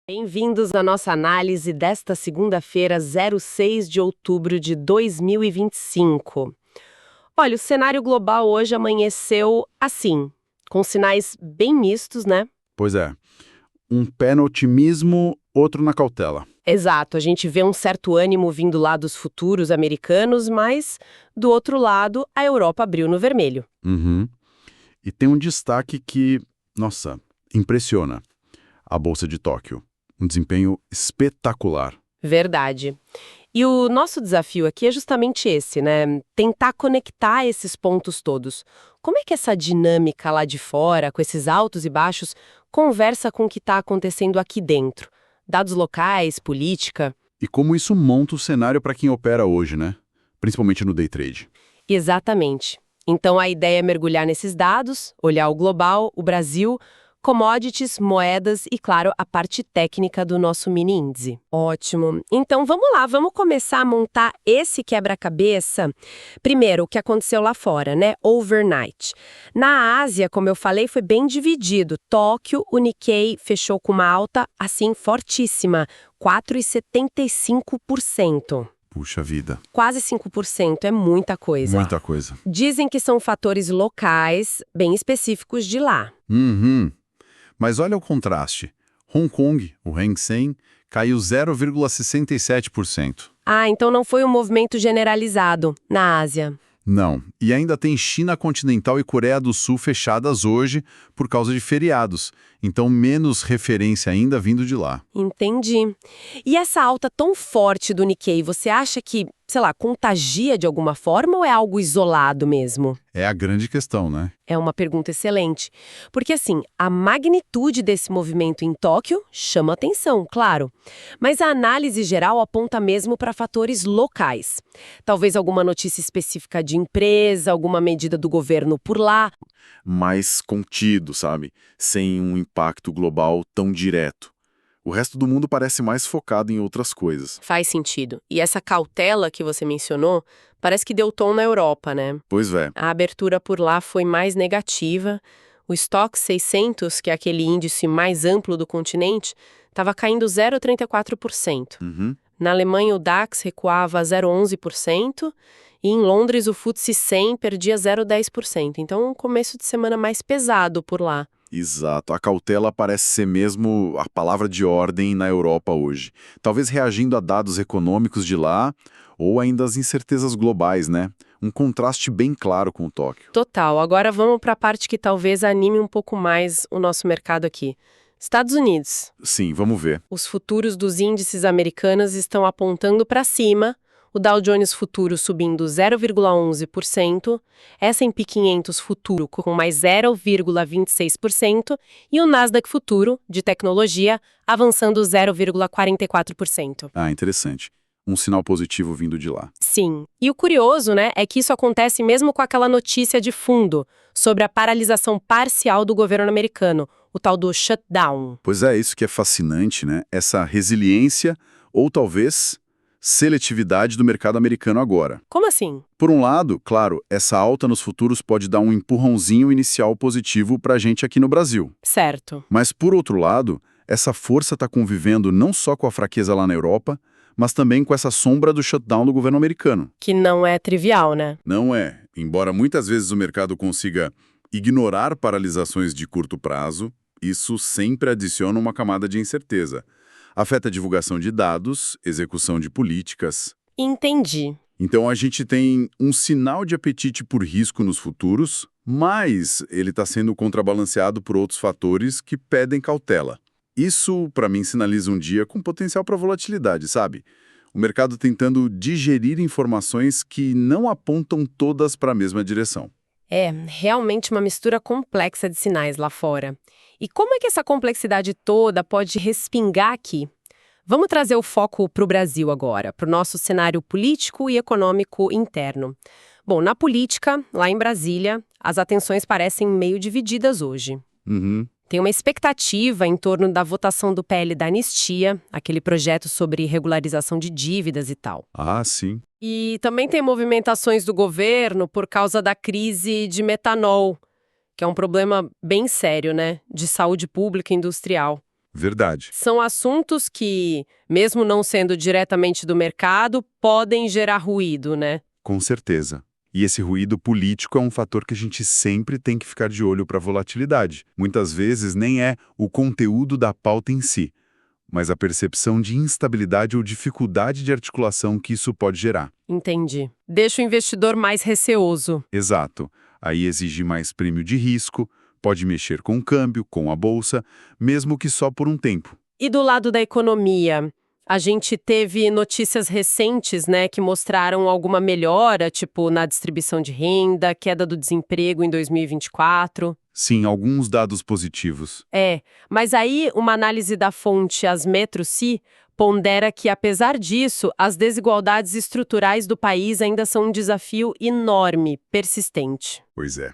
Bem-vindos à nossa análise desta segunda-feira, 6 de outubro de 2025. Olha, o cenário global hoje amanheceu assim, com sinais bem mistos, né? Pois é, um pé no otimismo, outro na cautela. Exato, a gente vê um certo ânimo vindo lá dos futuros americanos, mas, do outro lado, a Europa abriu no vermelho. Uhum. E tem um destaque que, nossa, impressiona. A Bolsa de Tóquio. Um desempenho espetacular. Verdade. E o nosso desafio aqui é justamente esse, né? Tentar conectar esses pontos todos. Como é que essa dinâmica lá de fora, com esses altos e baixos, conversa com o que está acontecendo aqui dentro? Dados locais, política? E como isso monta o cenário para quem opera hoje, né? Principalmente no day trade. Exatamente. Então a ideia é mergulhar nesses dados, olhar o global, o Brasil, commodities, moedas e, claro, a parte técnica do nosso mini índice. Ótimo. Então vamos lá, vamos começar a montar esse quebra-cabeça. Primeiro, o que aconteceu lá fora, né? Overnight. Na Ásia, como eu falei, foi bem dividido. Tóquio, o Nikkei fechou com uma alta, assim, fortíssima, 4,75%. Puxa vida. Quase 5%, é muita coisa. Muita coisa. Dizem que são fatores locais, bem específicos de lá. Uhum. Mas olha o contraste. Hong Kong, o Hang Seng, caiu 0,67%. Ah, então não foi um movimento generalizado na Ásia. Não. E ainda tem China continental e Coreia do Sul fechadas hoje por causa de feriados. Então, menos referência ainda vindo de lá. Entendi. E essa alta tão forte do Nikkei, você acha que, sei lá, contagia de alguma forma ou é algo isolado mesmo? É a grande questão, né? É uma pergunta excelente. Porque, assim, a magnitude desse movimento em Tóquio chama atenção, claro. Mas a análise geral aponta mesmo para fatores locais. Talvez alguma notícia específica de empresa, alguma medida do governo por lá. Mais contido, sabe? Sem um impacto global tão direto. O resto do mundo parece mais focado em outras coisas. Faz sentido. E essa cautela que você mencionou, parece que deu tom na Europa, né? Pois é. A abertura por lá foi mais negativa. O Stoxx 600, que é aquele índice mais amplo do continente, estava caindo 0,34%. Uhum. Na Alemanha, o DAX recuava 0,11%. E em Londres, o FTSE 100 perdia 0,10%. Então, um começo de semana mais pesado por lá. Exato. A cautela parece ser mesmo a palavra de ordem na Europa hoje. Talvez reagindo a dados econômicos de lá ou ainda às incertezas globais, né? Um contraste bem claro com o Tóquio. Total. Agora vamos para a parte que talvez anime um pouco mais o nosso mercado aqui. Estados Unidos. Sim, vamos ver. Os futuros dos índices americanos estão apontando para cima, o Dow Jones Futuro subindo 0,11%, S&P 500 Futuro com mais 0,26% e o Nasdaq Futuro, de tecnologia, avançando 0,44%. Ah, interessante. Um sinal positivo vindo de lá. Sim. E o curioso, né, é que isso acontece mesmo com aquela notícia de fundo sobre a paralisação parcial do governo americano, o tal do shutdown. Pois é, isso que é fascinante, né? Essa resiliência ou talvez seletividade do mercado americano agora. Como assim? Por um lado, claro, essa alta nos futuros pode dar um empurrãozinho inicial positivo para a gente aqui no Brasil. Certo. Mas, por outro lado, essa força está convivendo não só com a fraqueza lá na Europa, mas também com essa sombra do shutdown do governo americano. Que não é trivial, né? Não é. Embora muitas vezes o mercado consiga ignorar paralisações de curto prazo, isso sempre adiciona uma camada de incerteza. Afeta a divulgação de dados, execução de políticas. Entendi. Então a gente tem um sinal de apetite por risco nos futuros, mas ele está sendo contrabalanceado por outros fatores que pedem cautela. Isso, para mim, sinaliza um dia com potencial para volatilidade, sabe? O mercado tentando digerir informações que não apontam todas para a mesma direção. É realmente uma mistura complexa de sinais lá fora. E como é que essa complexidade toda pode respingar aqui? Vamos trazer o foco para o Brasil agora, para o nosso cenário político e econômico interno. Bom, na política, lá em Brasília, as atenções parecem meio divididas hoje. Uhum. Tem uma expectativa em torno da votação do PL da anistia, aquele projeto sobre regularização de dívidas e tal. Ah, sim. E também tem movimentações do governo por causa da crise de metanol, que é um problema bem sério, né, de saúde pública e industrial. Verdade. São assuntos que, mesmo não sendo diretamente do mercado, podem gerar ruído, né? Com certeza. E esse ruído político é um fator que a gente sempre tem que ficar de olho para a volatilidade. Muitas vezes nem é o conteúdo da pauta em si, mas a percepção de instabilidade ou dificuldade de articulação que isso pode gerar. Entendi. Deixa o investidor mais receoso. Exato. Aí exige mais prêmio de risco, pode mexer com o câmbio, com a bolsa, mesmo que só por um tempo. E do lado da economia? A gente teve notícias recentes, né, que mostraram alguma melhora, tipo na distribuição de renda, queda do desemprego em 2024. Sim, alguns dados positivos. Mas aí uma análise da fonte Asmetro-Si pondera que, apesar disso, as desigualdades estruturais do país ainda são um desafio enorme, persistente. Pois é.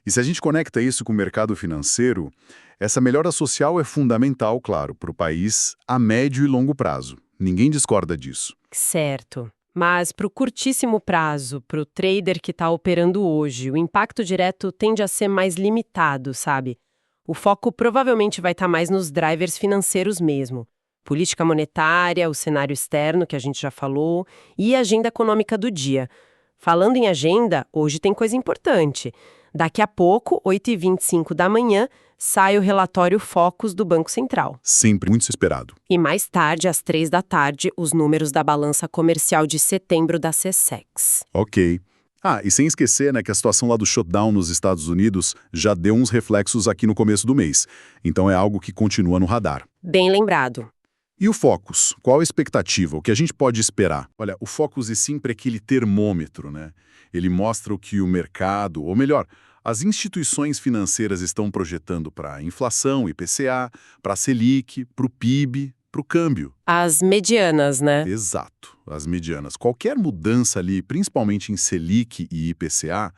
E se a gente conecta isso com o mercado financeiro, essa melhora social é fundamental, claro, para o país a médio e longo prazo. Ninguém discorda disso. Certo. Mas para o curtíssimo prazo, para o trader que está operando hoje, o impacto direto tende a ser mais limitado, sabe? O foco provavelmente vai estar mais nos drivers financeiros mesmo. Política monetária, o cenário externo, que a gente já falou, e a agenda econômica do dia. Falando em agenda, hoje tem coisa importante. Daqui a pouco, 8h25 da manhã, sai o relatório Focus do Banco Central. Sempre muito esperado. E mais tarde, às 3 da tarde, os números da balança comercial de setembro da SECEX. Ok. E sem esquecer, né, que a situação lá do shutdown nos Estados Unidos já deu uns reflexos aqui no começo do mês. Então é algo que continua no radar. Bem lembrado. E o Focus? Qual a expectativa? O que a gente pode esperar? Olha, o Focus é sempre aquele termômetro, né? Ele mostra o que o mercado, ou melhor, as instituições financeiras estão projetando para a inflação, IPCA, para a Selic, para o PIB, para o câmbio. As medianas, né? Exato, as medianas. Qualquer mudança ali, principalmente em Selic e IPCA,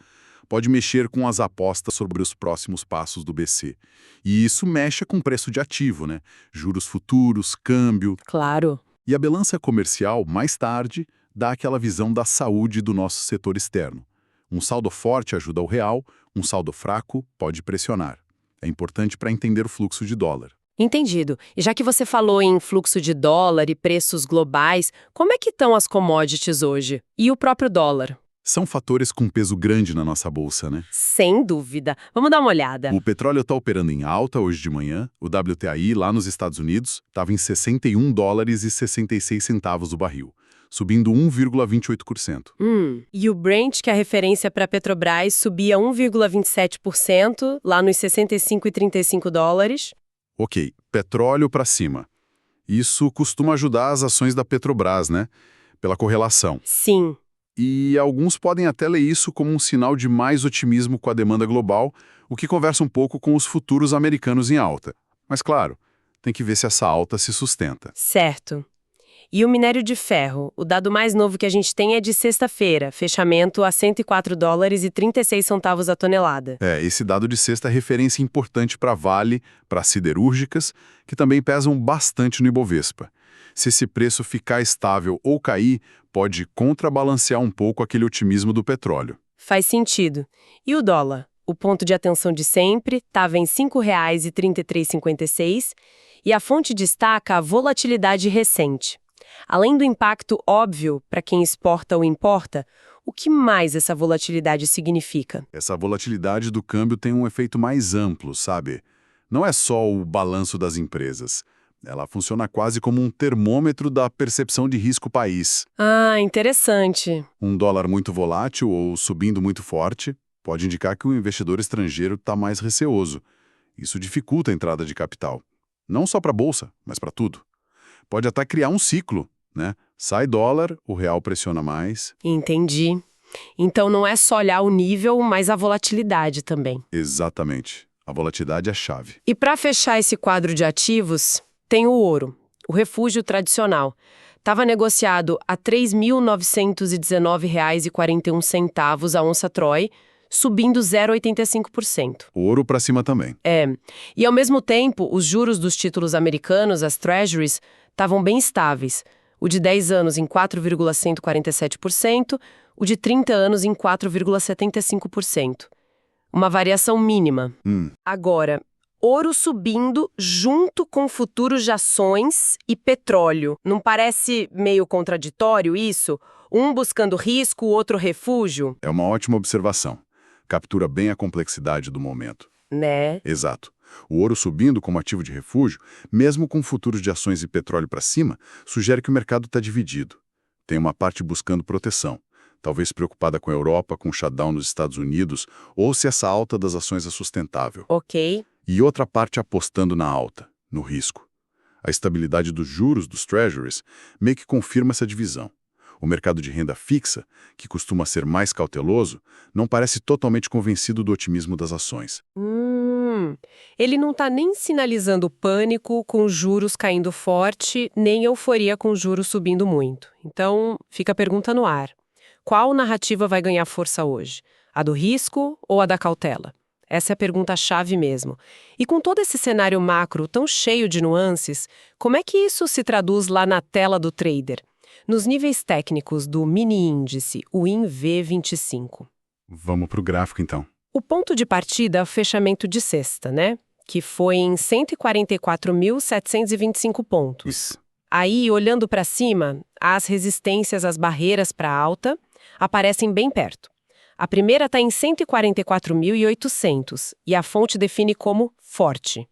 pode mexer com as apostas sobre os próximos passos do BC. E isso mexe com o preço de ativo, né? Juros futuros, câmbio. Claro. E a balança comercial, mais tarde, dá aquela visão da saúde do nosso setor externo. Um saldo forte ajuda o real, um saldo fraco pode pressionar. É importante para entender o fluxo de dólar. Entendido. E já que você falou em fluxo de dólar e preços globais, como é que estão as commodities hoje? E o próprio dólar? São fatores com peso grande na nossa bolsa, né? Sem dúvida. Vamos dar uma olhada. O petróleo está operando em alta hoje de manhã. O WTI, lá nos Estados Unidos, estava em $61,66 o barril, subindo 1,28%. E o Brent, que é a referência para a Petrobras, subia 1,27%, lá nos $65,35. Ok, petróleo para cima. Isso costuma ajudar as ações da Petrobras, né? Pela correlação. Sim. E alguns podem até ler isso como um sinal de mais otimismo com a demanda global, o que conversa um pouco com os futuros americanos em alta. Mas claro, tem que ver se essa alta se sustenta. Certo. E o minério de ferro, o dado mais novo que a gente tem é de sexta-feira, fechamento a $104,36 a tonelada. Esse dado de sexta é referência importante para Vale, para siderúrgicas, que também pesam bastante no Ibovespa. Se esse preço ficar estável ou cair, pode contrabalancear um pouco aquele otimismo do petróleo. Faz sentido. E o dólar? O ponto de atenção de sempre estava em R$ 5,3356 e a fonte destaca a volatilidade recente. Além do impacto óbvio para quem exporta ou importa, o que mais essa volatilidade significa? Essa volatilidade do câmbio tem um efeito mais amplo, sabe? Não é só o balanço das empresas. Ela funciona quase como um termômetro da percepção de risco país. Interessante. Um dólar muito volátil ou subindo muito forte pode indicar que o investidor estrangeiro está mais receoso. Isso dificulta a entrada de capital. Não só para a bolsa, mas para tudo. Pode até criar um ciclo, né? Sai dólar, o real pressiona mais. Entendi. Então não é só olhar o nível, mas a volatilidade também. Exatamente. A volatilidade é a chave. E para fechar esse quadro de ativos, tem o ouro, o refúgio tradicional. Estava negociado a R$ 3.919,41 a onça Troy, subindo 0,85%. O ouro para cima também. E ao mesmo tempo, os juros dos títulos americanos, as treasuries, estavam bem estáveis. O de 10 anos em 4,147%, o de 30 anos em 4,75%. Uma variação mínima. Agora, ouro subindo junto com futuros de ações e petróleo. Não parece meio contraditório isso? Um buscando risco, o outro refúgio? É uma ótima observação. Captura bem a complexidade do momento. Né? Exato. O ouro subindo como ativo de refúgio, mesmo com futuros de ações e petróleo para cima, sugere que o mercado está dividido. Tem uma parte buscando proteção, talvez preocupada com a Europa, com o shutdown nos Estados Unidos, ou se essa alta das ações é sustentável. Ok. E outra parte apostando na alta, no risco. A estabilidade dos juros dos treasuries meio que confirma essa divisão. O mercado de renda fixa, que costuma ser mais cauteloso, não parece totalmente convencido do otimismo das ações. Ele não está nem sinalizando pânico com juros caindo forte, nem euforia com juros subindo muito. Então, fica a pergunta no ar. Qual narrativa vai ganhar força hoje? A do risco ou a da cautela? Essa é a pergunta-chave mesmo. E com todo esse cenário macro tão cheio de nuances, como é que isso se traduz lá na tela do trader? Nos níveis técnicos do mini-índice, o INV25. Vamos para o gráfico, então. O ponto de partida é o fechamento de sexta, né? Que foi em 144.725 pontos. Isso. Aí, olhando para cima, as resistências, as barreiras para alta, aparecem bem perto. A primeira está em 144.800 e a fonte define como forte.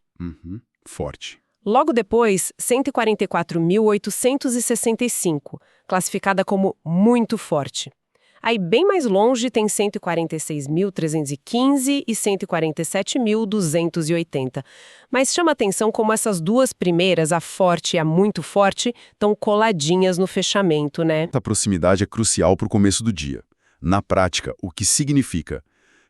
Forte. Logo depois, 144.865, classificada como muito forte. Aí, bem mais longe, tem 146.315 e 147.280. Mas chama atenção como essas duas primeiras, a forte e a muito forte, estão coladinhas no fechamento, né? Essa proximidade é crucial para o começo do dia. Na prática, o que significa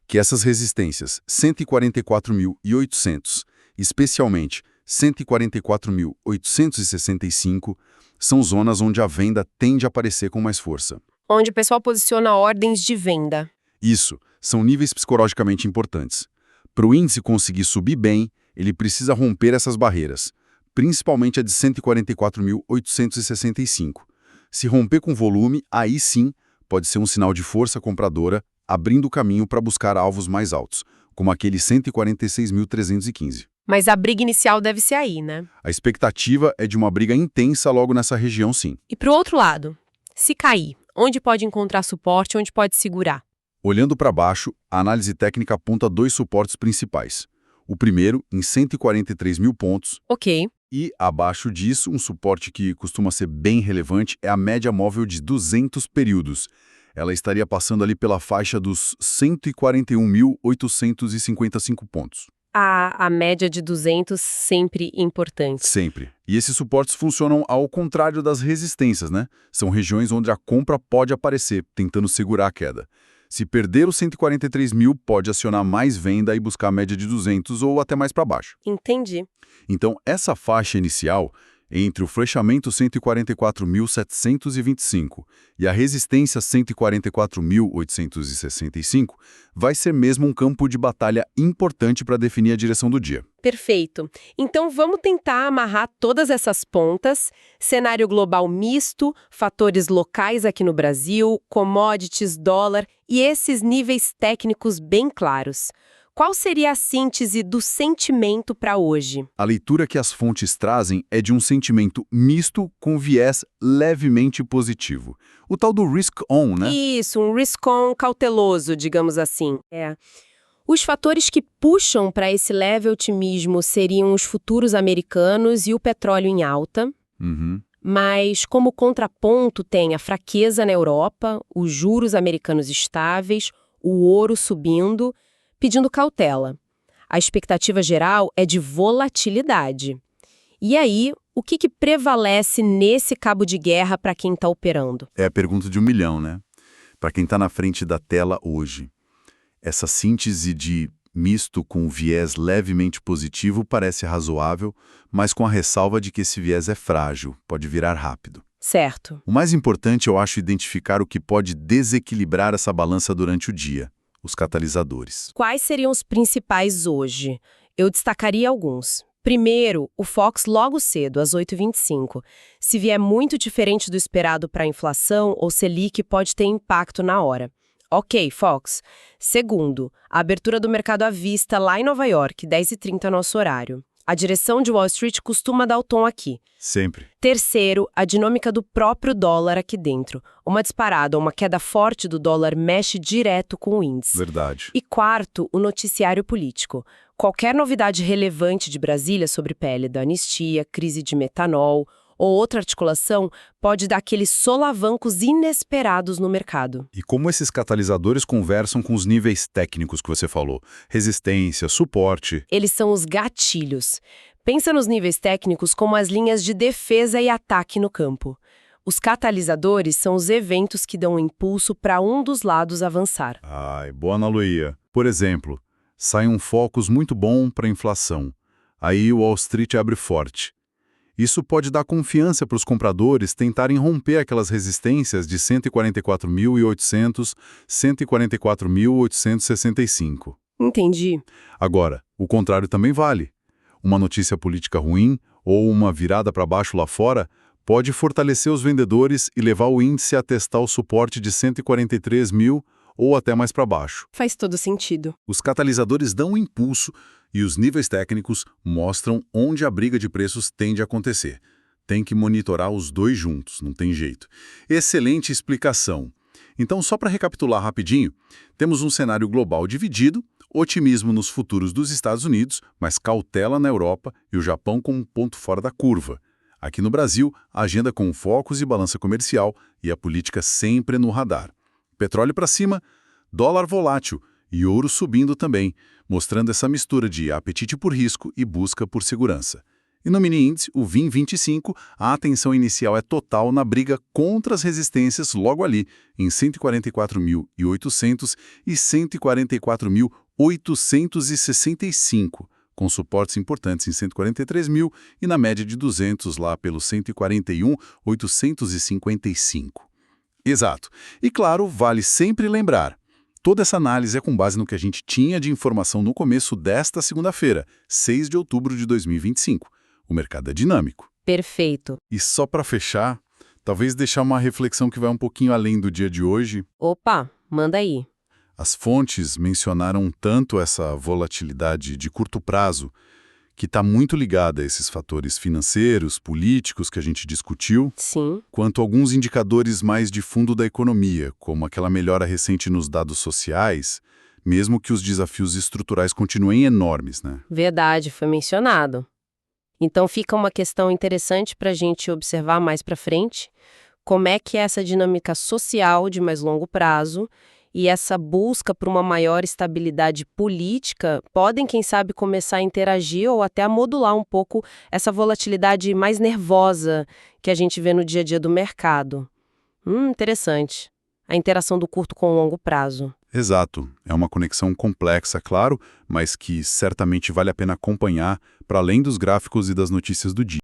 que essas resistências, 144.800, especialmente 144.865, são zonas onde a venda tende a aparecer com mais força. Onde o pessoal posiciona ordens de venda. Isso, são níveis psicologicamente importantes. Para o índice conseguir subir bem, ele precisa romper essas barreiras, principalmente a de 144.865. Se romper com volume, aí sim pode ser um sinal de força compradora, abrindo o caminho para buscar alvos mais altos, como aquele 146.315. Mas a briga inicial deve ser aí, né? A expectativa é de uma briga intensa logo nessa região, sim. E pro outro lado, se cair, onde pode encontrar suporte, onde pode segurar? Olhando para baixo, a análise técnica aponta dois suportes principais. O primeiro, em 143 mil pontos. Ok. E, abaixo disso, um suporte que costuma ser bem relevante é a média móvel de 200 períodos. Ela estaria passando ali pela faixa dos 141.855 pontos. A média de 200 sempre importante. Sempre. E esses suportes funcionam ao contrário das resistências, né? São regiões onde a compra pode aparecer, tentando segurar a queda. Se perder os 143 mil, pode acionar mais venda e buscar a média de 200 ou até mais para baixo. Entendi. Então, essa faixa inicial, entre o fechamento 144.725 e a resistência 144.865, vai ser mesmo um campo de batalha importante para definir a direção do dia. Perfeito. Então vamos tentar amarrar todas essas pontas, cenário global misto, fatores locais aqui no Brasil, commodities, dólar e esses níveis técnicos bem claros. Qual seria a síntese do sentimento para hoje? A leitura que as fontes trazem é de um sentimento misto com viés levemente positivo. O tal do risk-on, né? Isso, um risk-on cauteloso, digamos assim. Os fatores que puxam para esse leve otimismo seriam os futuros americanos e o petróleo em alta. Mas como contraponto tem a fraqueza na Europa, os juros americanos estáveis, o ouro subindo, pedindo cautela. A expectativa geral é de volatilidade. E aí, o que prevalece nesse cabo de guerra para quem está operando? É a pergunta de 1 milhão, né? Para quem está na frente da tela hoje. Essa síntese de misto com viés levemente positivo parece razoável, mas com a ressalva de que esse viés é frágil, pode virar rápido. Certo. O mais importante, eu acho, identificar o que pode desequilibrar essa balança durante o dia. Os catalisadores. Quais seriam os principais hoje? Eu destacaria alguns. Primeiro, o Fox logo cedo, às 8h25. Se vier muito diferente do esperado para a inflação, ou Selic pode ter impacto na hora. Ok, Fox. Segundo, a abertura do mercado à vista lá em Nova York, 10h30 nosso horário. A direção de Wall Street costuma dar o tom aqui. Sempre. Terceiro, a dinâmica do próprio dólar aqui dentro. Uma disparada ou uma queda forte do dólar mexe direto com o índice. Verdade. E quarto, o noticiário político. Qualquer novidade relevante de Brasília sobre PL da anistia, crise de metanol ou outra articulação pode dar aqueles solavancos inesperados no mercado. E como esses catalisadores conversam com os níveis técnicos que você falou? Resistência, suporte. Eles são os gatilhos. Pensa nos níveis técnicos como as linhas de defesa e ataque no campo. Os catalisadores são os eventos que dão um impulso para um dos lados avançar. Ai, boa analogia. Por exemplo, sai um focus muito bom para a inflação. Aí o Wall Street abre forte. Isso pode dar confiança para os compradores tentarem romper aquelas resistências de 144.800, 144.865. Entendi. Agora, o contrário também vale. Uma notícia política ruim ou uma virada para baixo lá fora pode fortalecer os vendedores e levar o índice a testar o suporte de 143 mil ou até mais para baixo. Faz todo sentido. Os catalisadores dão um impulso e os níveis técnicos mostram onde a briga de preços tende a acontecer. Tem que monitorar os dois juntos, não tem jeito. Excelente explicação. Então, só para recapitular rapidinho, temos um cenário global dividido, otimismo nos futuros dos Estados Unidos, mas cautela na Europa e o Japão como um ponto fora da curva. Aqui no Brasil, a agenda com focos e balança comercial e a política sempre no radar. Petróleo para cima, dólar volátil e ouro subindo também, mostrando essa mistura de apetite por risco e busca por segurança. E no mini-índice, o VIN25, a atenção inicial é total na briga contra as resistências logo ali, em 144.800 e 144.865, com suportes importantes em 143 mil e na média de 200 lá pelo 141.855. Exato. E claro, vale sempre lembrar, toda essa análise é com base no que a gente tinha de informação no começo desta segunda-feira, 6 de outubro de 2025. O mercado é dinâmico. Perfeito. E só para fechar, talvez deixar uma reflexão que vai um pouquinho além do dia de hoje. Opa, manda aí. As fontes mencionaram tanto essa volatilidade de curto prazo, que está muito ligada a esses fatores financeiros, políticos que a gente discutiu, Sim. quanto alguns indicadores mais de fundo da economia, como aquela melhora recente nos dados sociais, mesmo que os desafios estruturais continuem enormes, né? Verdade, foi mencionado. Então fica uma questão interessante para a gente observar mais para frente, como é que essa dinâmica social de mais longo prazo e essa busca por uma maior estabilidade política podem, quem sabe, começar a interagir ou até a modular um pouco essa volatilidade mais nervosa que a gente vê no dia a dia do mercado. Interessante. A interação do curto com o longo prazo. Exato. É uma conexão complexa, claro, mas que certamente vale a pena acompanhar para além dos gráficos e das notícias do dia.